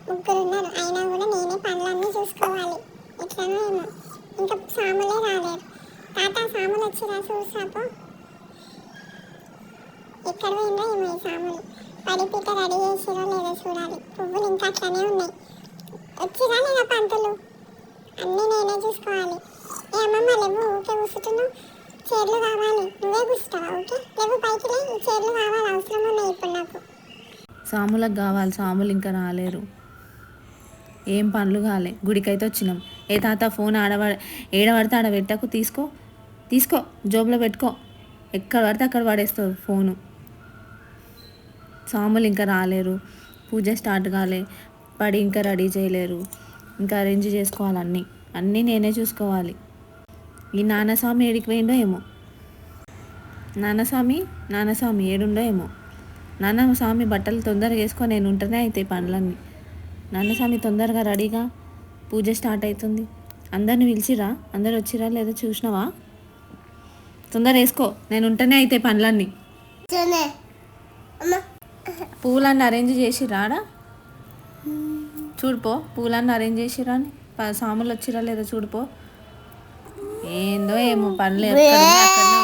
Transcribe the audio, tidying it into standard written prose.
ముగ్గురు ఉన్నారు, అయినా కూడా నేనే పనులన్నీ చూసుకోవాలి. ఎట్లనో ఏమో, ఇంకా సాములే రాలేరు. తాత సాములు వచ్చిరా చూసాపో. ఎక్కడ పోయిందో ఏమో ఈ సాములు. పడిపీట రెడీ చేసిరో లేదో చూడాలి. పువ్వులు ఇంకా అట్లనే ఉన్నాయి. వచ్చిరా లేదా పంతులు? అన్నీ నేనే చూసుకోవాలి. ఏ అమ్మమ్మ లేవు, ఊకే కూర్చుంటున్నావు. చీరలు కావాలి, నువ్వే కూర్చుంటావా? ఊకే లేవు, పైకి లే. ఈ చీరలు కావాలి, అవసరం ఉన్నాయి ఇప్పుడు నాకు. సాములకు కావాలి, సాములు ఇంకా రాలేరు. ఏం పనులు కాలే, గుడికైతే వచ్చినాం. ఏ తాత ఫోన్ ఏడబడితే ఆడ పెట్టకు, తీసుకో తీసుకో, జోబులో పెట్టుకో. ఎక్కడ పడితే అక్కడ పడేస్తావు ఫోను. సాములు ఇంకా రాలేరు, పూజ స్టార్ట్ కాలే, పడి ఇంకా రెడీ చేయలేరు. ఇంకా అరేంజ్ చేసుకోవాలి అన్నీ, అన్నీ నేనే చూసుకోవాలి. ఈ నాన్నస్వామి ఏడికి పోయిండో ఏమో. నాన్నస్వామి ఏడుండో ఏమో. నాన్నస్వామి బట్టలు తొందరగా వేసుకో, నేను ఉంటేనే అవుతాయి పనులన్నీ. నాన్నస్వామి తొందరగా రెడీగా, పూజ స్టార్ట్ అవుతుంది. అందరిని పిలిచిరా? అందరు వచ్చిరా లేదో చూసినావా? తొందర వేసుకో, నేను ఉంటేనే అవుతాయి పనులన్నీ. పూలన్నీ అరేంజ్ చేసిరా? ఆడ చూడిపో, పూలన్నీ అరేంజ్ చేసిరా అని. సాములు వచ్చిరా లేదో చూడిపో. ఏందో ఏమో పనులు అక్కడనే